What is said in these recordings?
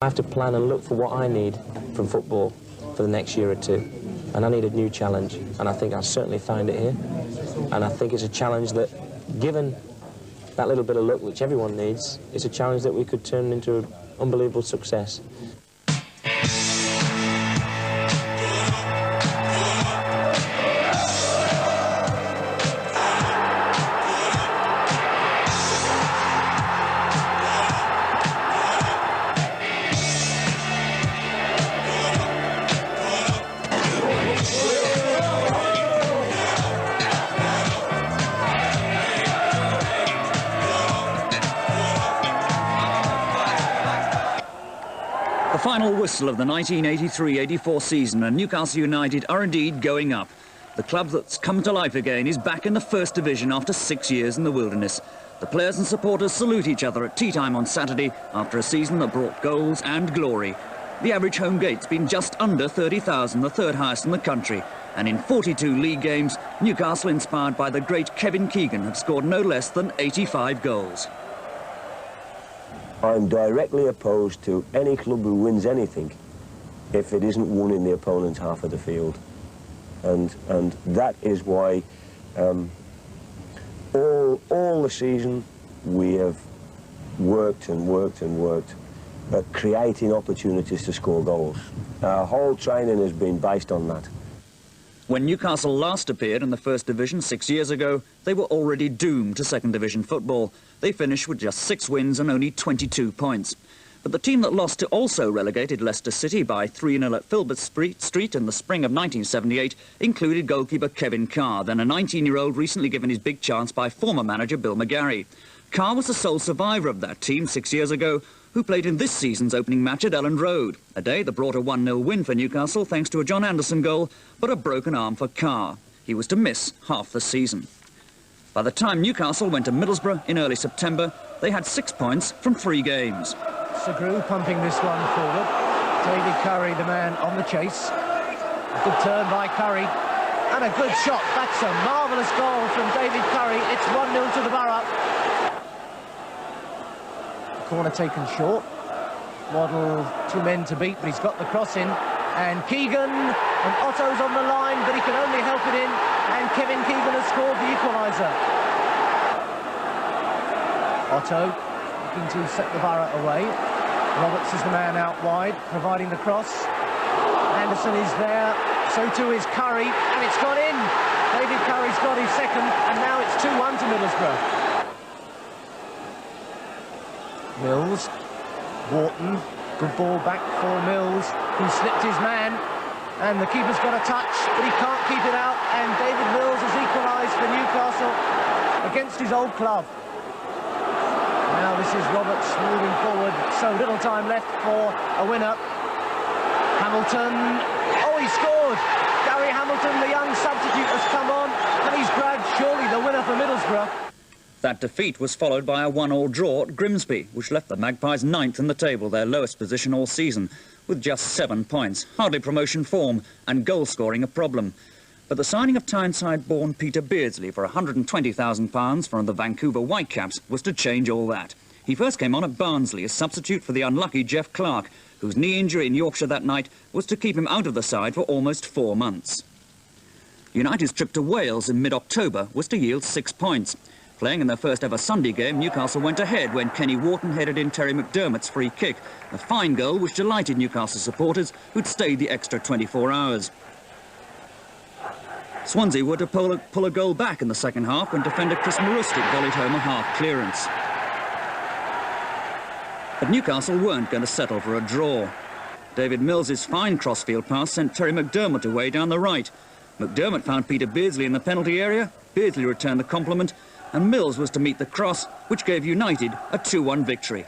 I have to plan and look for what I need from football for the next year or two. And I need a new challenge, and I think I certainly found it here. And I think it's a challenge that, given that little bit of luck which everyone needs, it's a challenge that we could turn into an unbelievable success. The final whistle of the 1983-84 season, and Newcastle United are indeed going up. The club that's come to life again is back in the First Division after 6 years in the wilderness. The players and supporters salute each other at tea time on Saturday after a season that brought goals and glory. The average home gate's been just under 30,000, the third highest in the country. And in 42 league games, Newcastle, inspired by the great Kevin Keegan, have scored no less than 85 goals. I'm directly opposed to any club who wins anything if it isn't won in the opponent's half of the field. And that is why all the season we have worked and worked and worked at creating opportunities to score goals. Our whole training has been based on that. When Newcastle last appeared in the First Division 6 years ago, they were already doomed to Second Division football. They finished with just 6 wins and only 22 points. But the team that lost to also relegated Leicester City by 3-0 at Filbert Street in the spring of 1978 included goalkeeper Kevin Carr, then a 19-year-old recently given his big chance by former manager Bill McGarry. Carr was the sole survivor of that team 6 years ago, who played in this season's opening match at Elland Road, a day that brought a 1-0 win for Newcastle thanks to a John Anderson goal, but a broken arm for Carr. He was to miss half the season. By the time Newcastle went to Middlesbrough in early September, they had 6 points from 3 games. Sagru pumping this one forward. David Curry, the man on the chase. A good turn by Curry, and a good shot. That's a marvellous goal from David Curry. It's 1-0 to the Borough. Corner taken short. Waddle, 2 men to beat, but he's got the cross in. And Keegan, and Otto's on the line, but he can only help it in. And Kevin Keegan has scored the equaliser. Otto looking to set the Borough away. Roberts is the man out wide, providing the cross. Anderson is there, so too is Curry, and it's gone in. David Curry's got his second, and now it's 2-1 to Middlesbrough. Mills, Wharton, good ball back for Mills, who slipped his man, and the keeper's got a touch, but he can't keep it out, and David Mills has equalised for Newcastle against his old club. Now this is Roberts moving forward, so little time left for a winner. Hamilton, oh, he scored! Gary Hamilton, the young substitute, has come on, and he's grabbed surely the winner for Middlesbrough. That defeat was followed by a 1-1 draw at Grimsby, which left the Magpies 9th in the table, their lowest position all season, with just 7 points, hardly promotion form, and goal-scoring a problem. But the signing of Tyneside-born Peter Beardsley for £120,000 from the Vancouver Whitecaps was to change all that. He first came on at Barnsley as substitute for the unlucky Jeff Clark, whose knee injury in Yorkshire that night was to keep him out of the side for almost 4 months. United's trip to Wales in mid-October was to yield 6 points. Playing in their first ever Sunday game, Newcastle went ahead when Kenny Wharton headed in Terry McDermott's free kick, a fine goal which delighted Newcastle supporters who'd stayed the extra 24 hours. Swansea were to pull a goal back in the second half when defender Chris Marustic volleyed home a half clearance. But Newcastle weren't going to settle for a draw. David Mills's fine crossfield pass sent Terry McDermott away down the right. McDermott found Peter Beardsley in the penalty area, Beardsley returned the compliment, and Mills was to meet the cross, which gave United a 2-1 victory.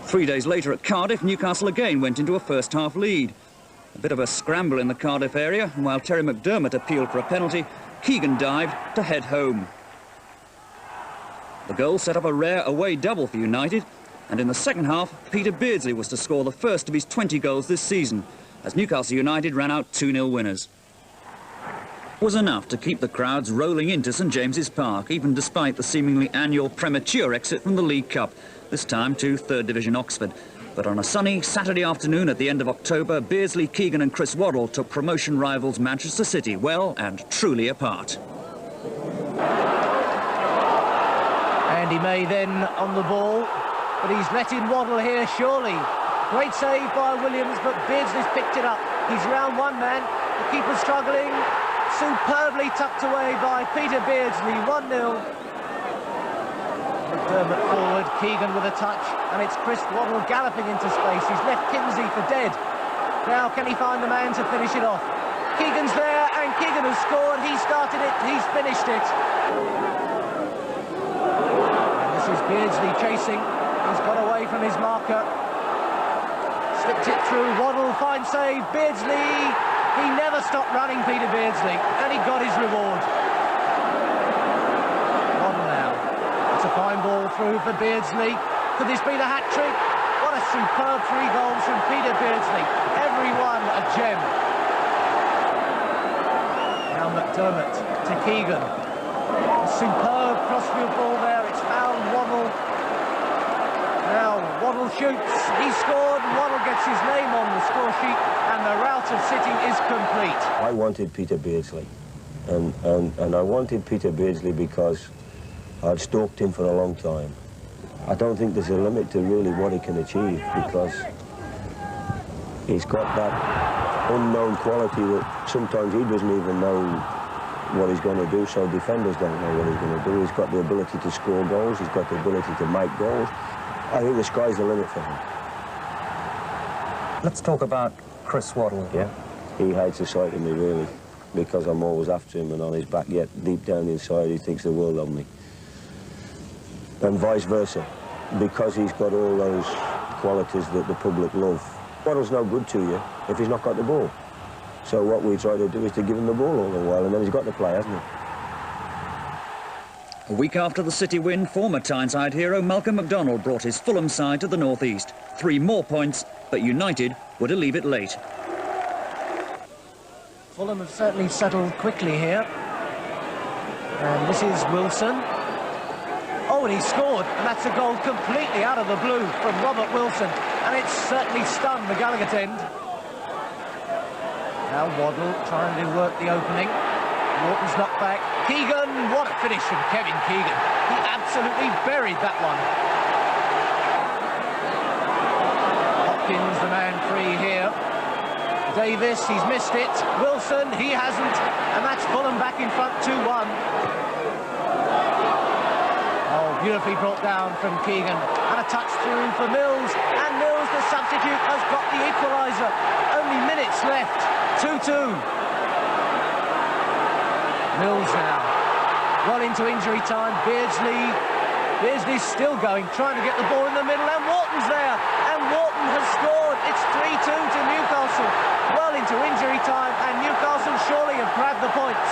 3 days later at Cardiff, Newcastle again went into a first-half lead. A bit of a scramble in the Cardiff area, and while Terry McDermott appealed for a penalty, Keegan dived to head home. The goal set up a rare away double for United, and in the second half, Peter Beardsley was to score the first of his 20 goals this season, as Newcastle United ran out 2-0 winners. was enough to keep the crowds rolling into St James's Park, even despite the seemingly annual premature exit from the League Cup, this time to 3rd Division Oxford. But on a sunny Saturday afternoon at the end of October, Beardsley, Keegan and Chris Waddle took promotion rivals Manchester City well and truly apart. Andy May then on the ball, but he's let in Waddle here, surely. Great save by Williams, but Beardsley's picked it up. He's round one man, the keeper's struggling. Superbly tucked away by Peter Beardsley, 1-0. McDermott forward, Keegan with a touch, and it's Chris Waddle galloping into space. He's left Kinsey for dead. Now can he find the man to finish it off? Keegan's there, and Keegan has scored. He started it, he's finished it. And this is Beardsley chasing. He's got away from his marker. Slipped it through, Waddle, fine save, Beardsley. He never stopped running, Peter Beardsley, and he got his reward. Waddle now. It's a fine ball through for Beardsley. Could this be the hat-trick? What a superb 3 goals from Peter Beardsley. Every one a gem. Now McDermott to Keegan. A superb crossfield ball there. It's found Waddle. Now Waddle shoots, he scored, Waddle gets his name on the score sheet, and the rout of City is complete. I wanted Peter Beardsley, and I wanted Peter Beardsley because I'd stalked him for a long time. I don't think there's a limit to really what he can achieve, because he's got that unknown quality that sometimes he doesn't even know what he's going to do, so defenders don't know what he's going to do. He's got the ability to score goals, he's got the ability to make goals. I think the sky's the limit for him. Let's talk about Chris Waddle. Yeah, he hates the sight of me, really, because I'm always after him and on his back, yet deep down inside he thinks the world of me. And vice versa, because he's got all those qualities that the public love. Waddle's no good to you if he's not got the ball. So what we try to do is to give him the ball all the while, and then he's got to play, hasn't he? A week after the City win, former Tyneside hero Malcolm MacDonald brought his Fulham side to the North East. 3 more points, but United were to leave it late. Fulham have certainly settled quickly here. And this is Wilson. Oh, and he scored, and that's a goal completely out of the blue from Robert Wilson. And it's certainly stunned the Gallagher end. Now Waddle trying to work the opening. Morton's knocked back. Keegan, what a finish from Kevin Keegan. He absolutely buried that one. Hopkins, the man free here. Davis, he's missed it. Wilson, he hasn't. And that's Fulham back in front, 2-1. Oh, beautifully brought down from Keegan. And a touch through for Mills. And Mills, the substitute, has got the equaliser. Only minutes left. 2-2. Mills now, well into injury time. Beardsley's still going, trying to get the ball in the middle, and Wharton's there, and Wharton has scored. It's 3-2 to Newcastle, well into injury time, and Newcastle surely have grabbed the points.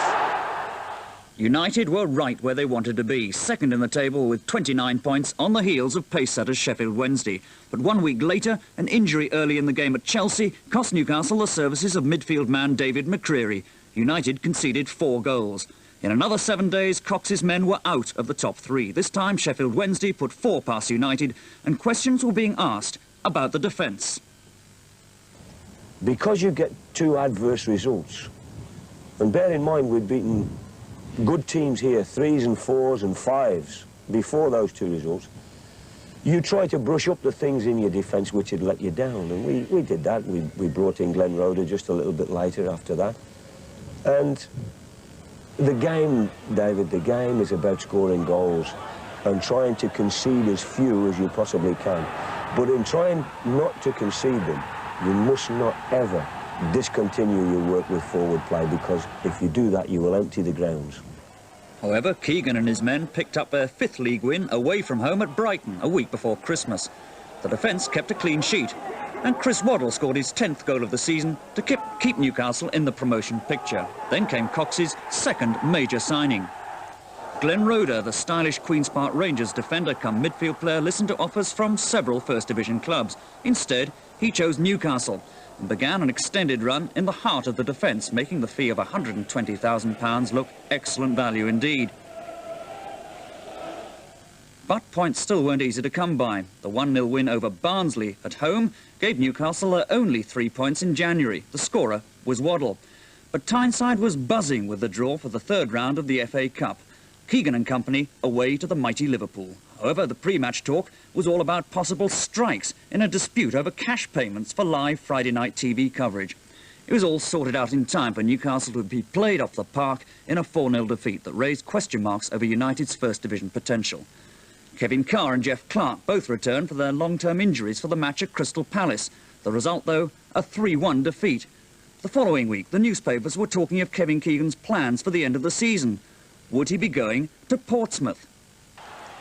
United were right where they wanted to be, second in the table with 29 points on the heels of pace-setters Sheffield Wednesday. But 1 week later, an injury early in the game at Chelsea cost Newcastle the services of midfield man David McCreary. United conceded 4 goals. In another 7 days, Cox's men were out of the top 3. This time, Sheffield Wednesday put 4 past United, and questions were being asked about the defence. Because you get 2 adverse results, and bear in mind we'd beaten good teams here, 3s and 4s and 5s, before those 2 results, you try to brush up the things in your defence which had let you down, and we did that. We brought in Glenn Roeder just a little bit later after that. And the game, David, the game is about scoring goals and trying to concede as few as you possibly can. But in trying not to concede them, you must not ever discontinue your work with forward play, because if you do that, you will empty the grounds. However, Keegan and his men picked up their 5th league win away from home at Brighton a week before Christmas. The defence kept a clean sheet, and Chris Waddle scored his 10th goal of the season to keep Newcastle in the promotion picture. Then came Cox's 2nd major signing. Glenn Roeder, the stylish Queen's Park Rangers defender come midfield player, listened to offers from several First Division clubs. Instead, he chose Newcastle. and began an extended run in the heart of the defence, making the fee of £120,000 look excellent value indeed. But points still weren't easy to come by. The 1-0 win over Barnsley at home gave Newcastle their only 3 points in January. The scorer was Waddle. But Tyneside was buzzing with the draw for the third round of the FA Cup. Keegan and company away to the mighty Liverpool. However, the pre-match talk was all about possible strikes in a dispute over cash payments for live Friday night TV coverage. It was all sorted out in time for Newcastle to be played off the park in a 4-0 defeat that raised question marks over United's First Division potential. Kevin Carr and Jeff Clark both returned for their long-term injuries for the match at Crystal Palace. The result, though, a 3-1 defeat. The following week, the newspapers were talking of Kevin Keegan's plans for the end of the season. Would he be going to Portsmouth?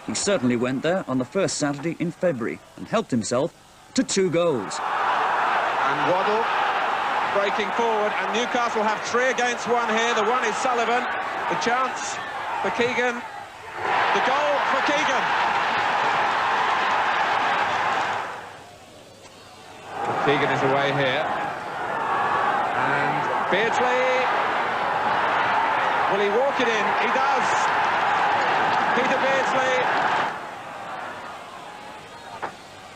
He certainly went there on the first Saturday in February and helped himself to 2 goals. And Waddle breaking forward, and Newcastle have 3 against 1 here. The one is Sullivan. The chance for Keegan. The goal for Keegan. Keegan is away here. And Beardsley. Will he walk it in? He does. Peter Beardsley.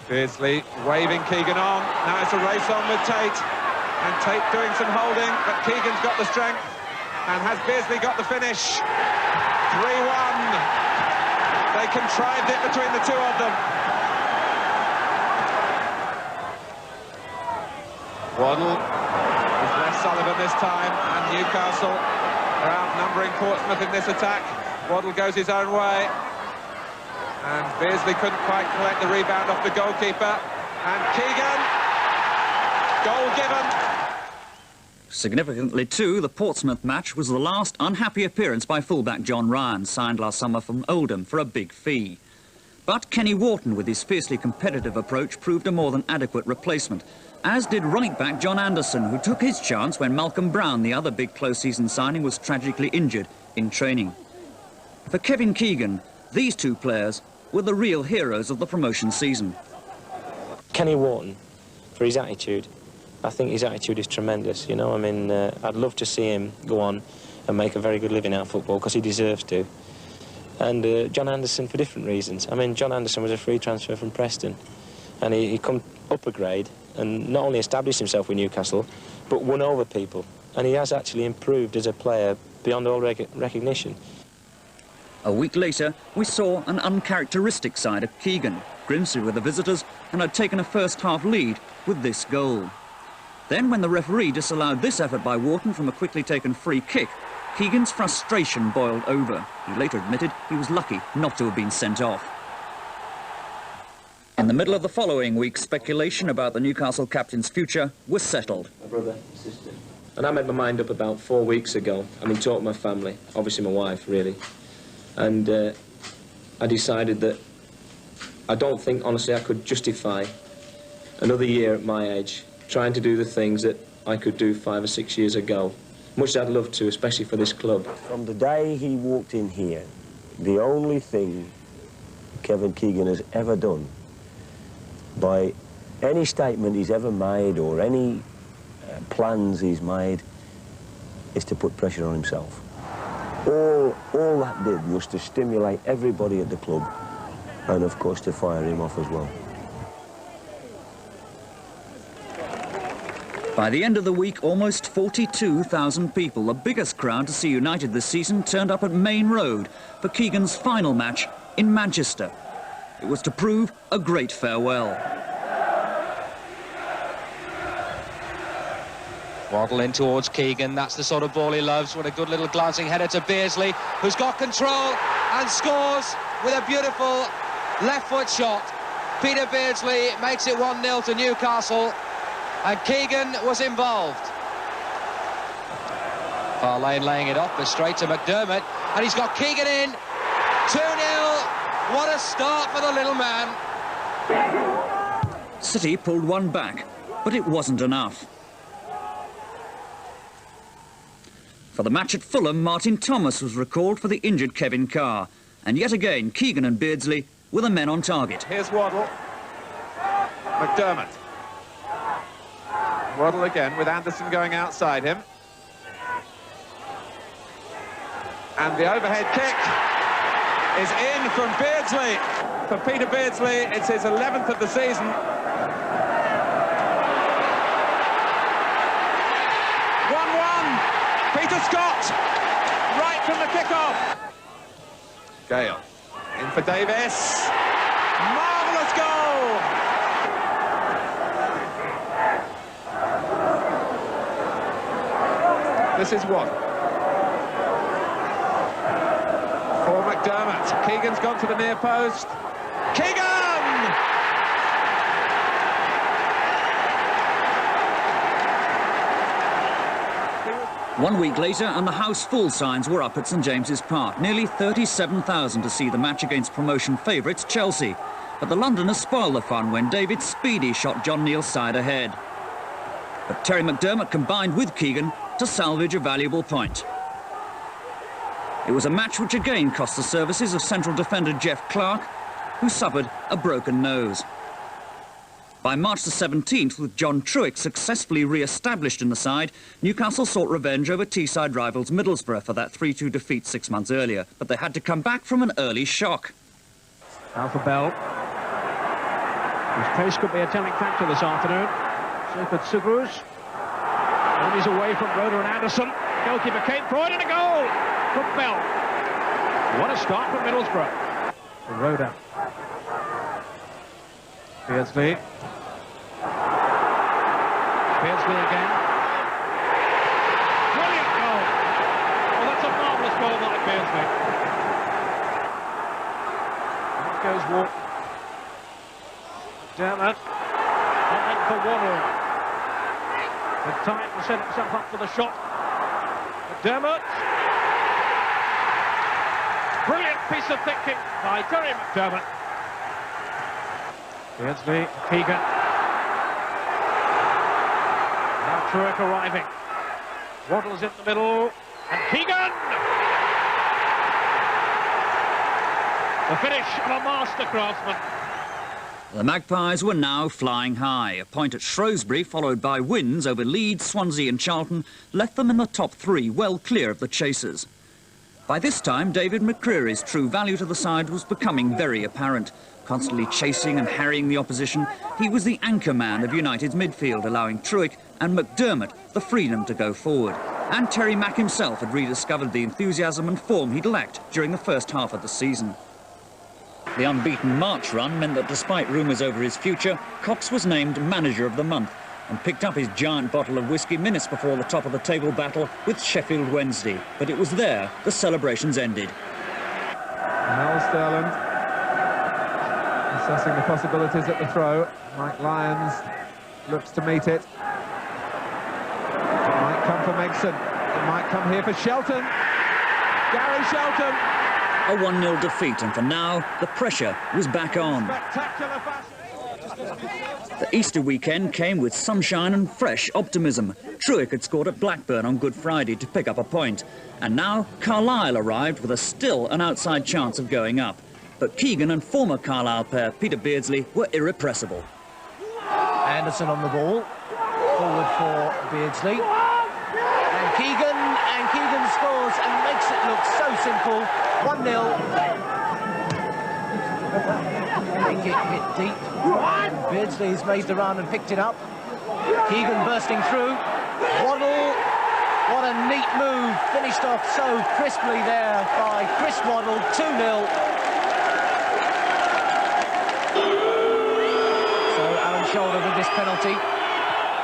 Beardsley waving Keegan on. Now it's a race on with Tate. And Tate doing some holding, but Keegan's got the strength. And has Beardsley got the finish? 3-1. They contrived it between the 2 of them. Waddle is less Sullivan this time, and Newcastle are outnumbering Portsmouth in this attack. Waddle goes his own way, and Beardsley couldn't quite collect the rebound off the goalkeeper. And Keegan, goal given. Significantly too, the Portsmouth match was the last unhappy appearance by fullback John Ryan, signed last summer from Oldham for a big fee. But Kenny Wharton, with his fiercely competitive approach, proved a more than adequate replacement, as did right-back John Anderson, who took his chance when Malcolm Brown, the other big close-season signing, was tragically injured in training. For Kevin Keegan, these 2 players were the real heroes of the promotion season. Kenny Wharton, for his attitude. I think his attitude is tremendous, you know. I mean, I'd love to see him go on and make a very good living out of football, because he deserves to. And John Anderson for different reasons. I mean, John Anderson was a free transfer from Preston, and he come up a grade and not only established himself with Newcastle, but won over people. And he has actually improved as a player beyond all recognition. A week later, we saw an uncharacteristic side of Keegan. Grimsby were the visitors and had taken a first-half lead with this goal. Then, when the referee disallowed this effort by Wharton from a quickly taken free kick, Keegan's frustration boiled over. He later admitted he was lucky not to have been sent off. In the middle of the following week, speculation about the Newcastle captain's future was settled. My brother, sister. And I made my mind up about 4 weeks ago. I mean, talked to my family, obviously my wife, really. And I decided that I don't think, honestly, I could justify another year at my age trying to do the things that I could do 5 or 6 years ago. Much as I'd love to, especially for this club. From the day he walked in here, the only thing Kevin Keegan has ever done, by any statement he's ever made or any plans he's made, is to put pressure on himself. All that did was to stimulate everybody at the club, and of course to fire him off as well. By the end of the week, almost 42,000 people, the biggest crowd to see United this season, turned up at Main Road for Keegan's final match in Manchester. It was to prove a great farewell. Waddle in towards Keegan, that's the sort of ball he loves. What a good little glancing header to Beardsley, who's got control and scores with a beautiful left foot shot. Peter Beardsley makes it 1-0 to Newcastle, and Keegan was involved. Parlane laying it off, but straight to McDermott, and he's got Keegan in. 2-0. What a start for the little man. City pulled one back, but it wasn't enough. For the match at Fulham, Martin Thomas was recalled for the injured Kevin Carr. And yet again, Keegan and Beardsley were the men on target. Here's Waddle. McDermott. Waddle again with Anderson going outside him. And the overhead kick is in from Beardsley. For Peter Beardsley, it's his 11th of the season. 1-1. Peter Scott, right from the kickoff. Gale, in for Davis. Marvellous goal! This is what? For McDermott. Keegan's gone to the near post. Keegan! 1 week later, and the house full signs were up at St James's Park. Nearly 37,000 to see the match against promotion favourites Chelsea. But the Londoners spoiled the fun when David Speedy shot John Neal's side ahead. But Terry McDermott combined with Keegan to salvage a valuable point. It was a match which again cost the services of central defender Jeff Clark, who suffered a broken nose. By March the 17th, with John Truick successfully re-established in the side, Newcastle sought revenge over Teesside rivals Middlesbrough for that 3-2 defeat 6 months earlier. But they had to come back from an early shock. Alpha Bell. His pace could be a telling factor this afternoon. Sifert Sugruz. And he's away from Roder and Anderson. Goalkeeper Kate Freud, and a goal from Bell. What a start from Middlesbrough. Roder. Beardsley. Beardsley again. Brilliant goal. Well, that's a marvellous goal by Beardsley. Out goes Ward. Dermot. And then for Waddle. The time to set himself up for the shot. Dermot. Brilliant piece of thinking by Terry McDermott. Beardsley, Keegan. Now Truick arriving. Waddle's in the middle. And Keegan! The finish of a master craftsman. The Magpies were now flying high. A point at Shrewsbury, followed by wins over Leeds, Swansea and Charlton, left them in the top three, well clear of the chasers. By this time, David McCreary's true value to the side was becoming very apparent. Constantly chasing and harrying the opposition, he was the anchor man of United's midfield, allowing Truick and McDermott the freedom to go forward. And Terry Mack himself had rediscovered the enthusiasm and form he'd lacked during the first half of the season. The unbeaten March run meant that despite rumours over his future, Cox was named Manager of the Month and picked up his giant bottle of whiskey minutes before the top of the table battle with Sheffield Wednesday. But it was there the celebrations ended. Mel Sterland assessing the possibilities at the throw. Mike Lyons looks to meet it. It might come for Megson. It might come here for Shelton. Gary Shelton. A 1-0 defeat, and for now, the pressure was back on. Spectacular fashion. The Easter weekend came with sunshine and fresh optimism. Truick had scored at Blackburn on Good Friday to pick up a point. And now Carlisle arrived with still an outside chance of going up. But Keegan and former Carlisle pair Peter Beardsley were irrepressible. Anderson on the ball. Forward for Beardsley. And Keegan scores and makes it look so simple. 1-0. Make it hit deep. Beardsley's made the run and picked it up. Keegan bursting through. Waddle. What a neat move. Finished off so crisply there by Chris Waddle. 2-0. So Alan Shoulder with this penalty.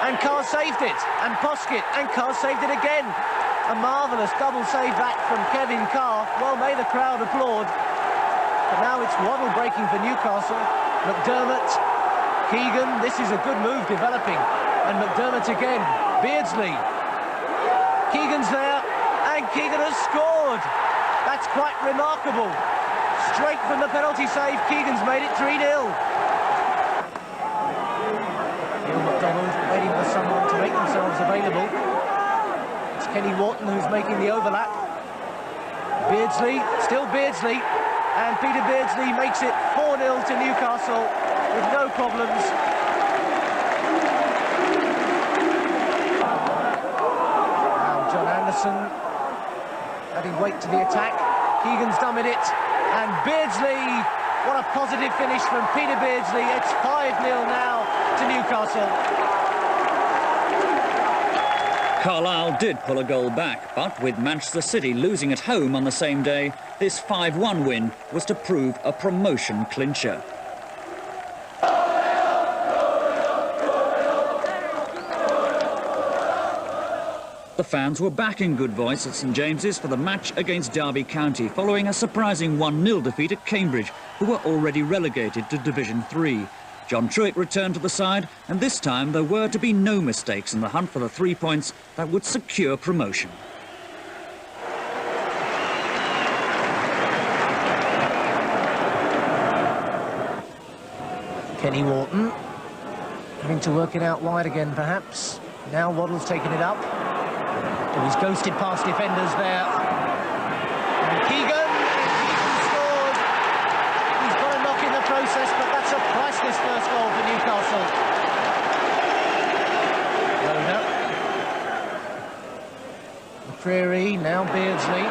And Carr saved it. And Poskett. And Carr saved it again. A marvellous double save back from Kevin Carr. Well, may the crowd applaud. But now it's Waddle breaking for Newcastle. McDermott, Keegan, this is a good move developing. And McDermott again. Beardsley. Keegan's there, and Keegan has scored. That's quite remarkable. Straight from the penalty save, Keegan's made it 3-0. Neil McDonald waiting for someone to make themselves available. It's Kenny Wharton who's making the overlap. Beardsley, still Beardsley. And Peter Beardsley makes it 4-0 to Newcastle with no problems. Anderson adding weight to the attack. Keegan's done with it, and Beardsley, what a positive finish from Peter Beardsley. It's 5-0 now to Newcastle. Carlisle did pull a goal back, but with Manchester City losing at home on the same day, this 5-1 win was to prove a promotion clincher. The fans were back in good voice at St James's for the match against Derby County, following a surprising 1-0 defeat at Cambridge, who were already relegated to Division 3. John Truitt returned to the side, and this time there were to be no mistakes in the hunt for the 3 points that would secure promotion. Kenny Wharton having to work it out wide again, perhaps. Now Waddle's taken it up. Oh, he's ghosted past defenders there. And Keegan scored. He's got a knock in the process, but that's a priceless first goal for Newcastle. Loader. McCreary, now Beardsley.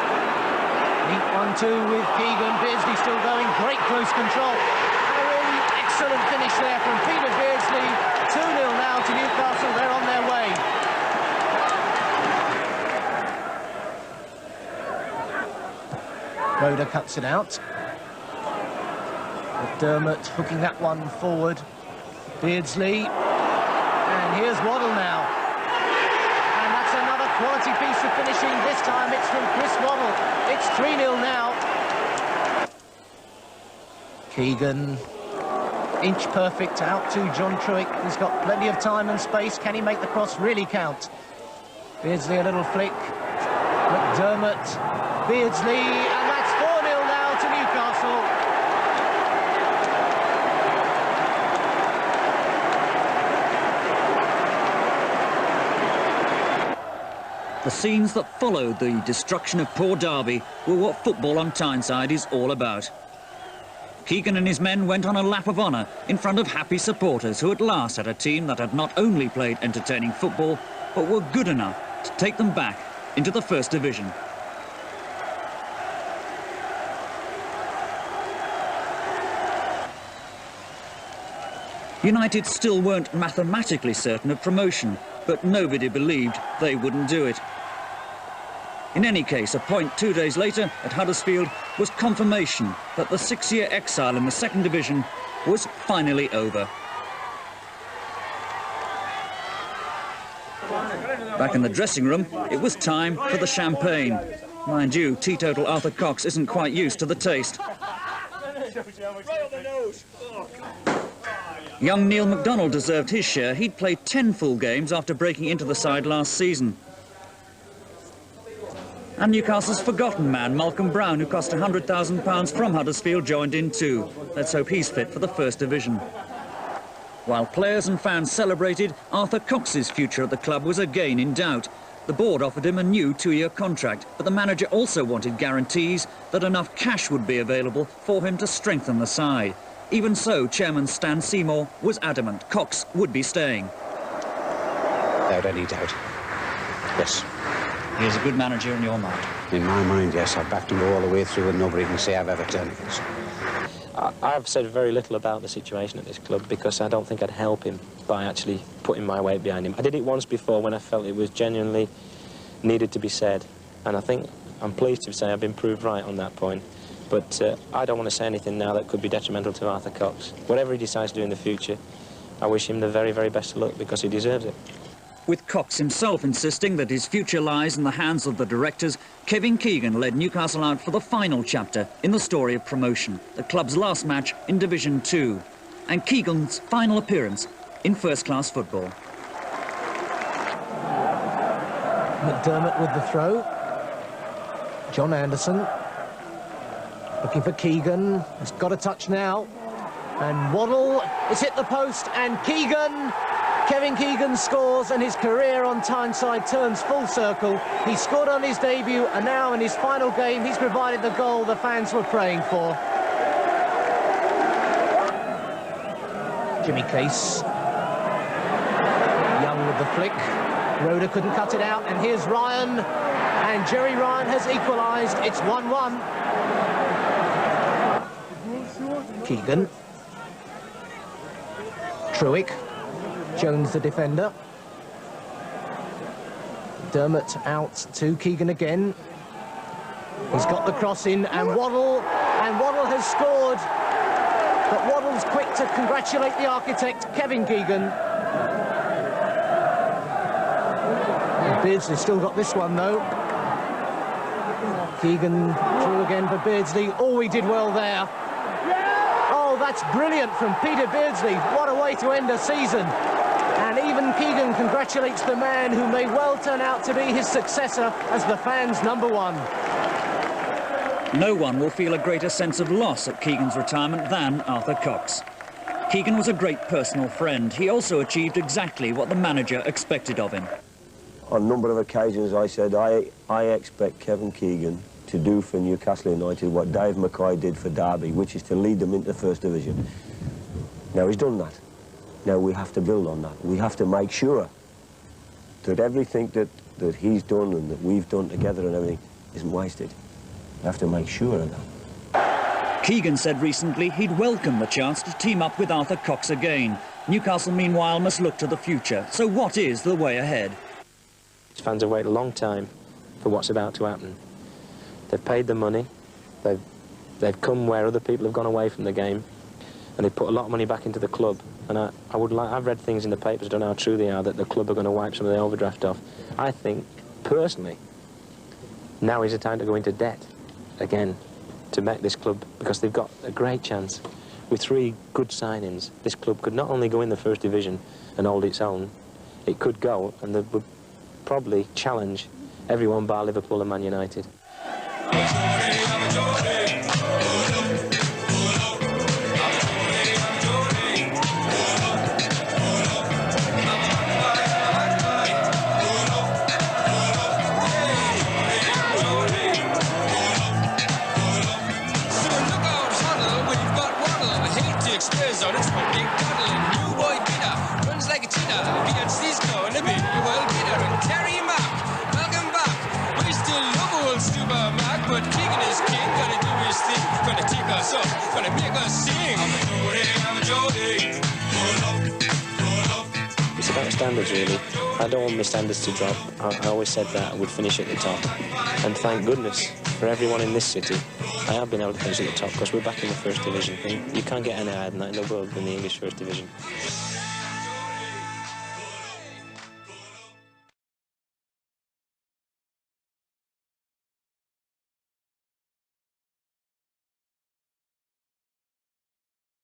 Neat 1-2 with Keegan. Beardsley still going, great close control. And a really excellent finish there from Peter Beardsley. 2-0 now to Newcastle, they're on their way. Roeder cuts it out. McDermott hooking that one forward. Beardsley. And here's Waddle now. And that's another quality piece of finishing. This time it's from Chris Waddle. It's 3-0 now. Keegan. Inch perfect out to John Truitt. He's got plenty of time and space. Can he make the cross really count? Beardsley a little flick. McDermott. Beardsley. And that's 4-0 now to Newcastle. The scenes that followed the destruction of poor Derby were what football on Tyneside is all about. Keegan and his men went on a lap of honour in front of happy supporters who at last had a team that had not only played entertaining football, but were good enough to take them back into the First Division. United still weren't mathematically certain of promotion, but nobody believed they wouldn't do it. In any case, a point 2 days later at Huddersfield was confirmation that the 6-year exile in the Second Division was finally over. Back in the dressing room, it was time for the champagne. Mind you, teetotal Arthur Cox isn't quite used to the taste. Young Neil MacDonald deserved his share. He'd played 10 full games after breaking into the side last season. And Newcastle's forgotten man, Malcolm Brown, who cost £100,000 from Huddersfield, joined in too. Let's hope he's fit for the First Division. While players and fans celebrated, Arthur Cox's future at the club was again in doubt. The board offered him a new 2-year contract, but the manager also wanted guarantees that enough cash would be available for him to strengthen the side. Even so, Chairman Stan Seymour was adamant Cox would be staying. Without any doubt, yes. He is a good manager in your mind? In my mind, yes. I've backed him all the way through and nobody can say I've ever done it. I've said very little about the situation at this club because I don't think I'd help him by actually putting my weight behind him. I did it once before when I felt it was genuinely needed to be said, and I think I'm pleased to say I've been proved right on that point. But I don't want to say anything now that could be detrimental to Arthur Cox. Whatever he decides to do in the future, I wish him the very, very best of luck because he deserves it. With Cox himself insisting that his future lies in the hands of the directors, Kevin Keegan led Newcastle out for the final chapter in the story of promotion, the club's last match in Division 2, and Keegan's final appearance in first-class football. McDermott with the throw. John Anderson looking for Keegan. He's got a touch now. And Waddle, it's hit the post, and Kevin Keegan scores, and his career on Tyneside turns full circle. He scored on his debut, and now in his final game, he's provided the goal the fans were praying for. Jimmy Case. Young with the flick. Roeder couldn't cut it out, and here's Ryan, and Jerry Ryan has equalised. It's 1-1. Keegan. Truick. Jones the defender. Dermot out to Keegan again. He's got the cross in, and Waddle has scored. But Waddle's quick to congratulate the architect, Kevin Keegan. And Beardsley still got this one, though. Keegan through again for Beardsley. Oh, he did well there. Oh, that's brilliant from Peter Beardsley. What a way to end a season. And even Keegan congratulates the man who may well turn out to be his successor as the fans' #1. No one will feel a greater sense of loss at Keegan's retirement than Arthur Cox. Keegan was a great personal friend. He also achieved exactly what the manager expected of him. On a number of occasions I said, I expect Kevin Keegan to do for Newcastle United what Dave Mackay did for Derby, which is to lead them into the First Division. Now he's done that. Now we have to build on that. We have to make sure that everything that he's done and that we've done together and everything isn't wasted. We have to make sure of that. Keegan said recently he'd welcome the chance to team up with Arthur Cox again. Newcastle, meanwhile, must look to the future. So what is the way ahead? Fans have waited a long time for what's about to happen. They've paid the money. They've come where other people have gone away from the game, and they've put a lot of money back into the club. And I've read things in the papers, I don't know how true they are, that the club are going to wipe some of the overdraft off. I think, personally, now is the time to go into debt again to make this club, because they've got a great chance. With 3 good signings, this club could not only go in the First Division and hold its own, it could go, and they would probably challenge everyone bar Liverpool and Man United. It's about standards, really. I don't want my standards to drop. I always said that I would finish at the top. And thank goodness for everyone in this city, I have been able to finish at the top because we're back in the First Division. And you can't get any higher than that in the world than the English First Division.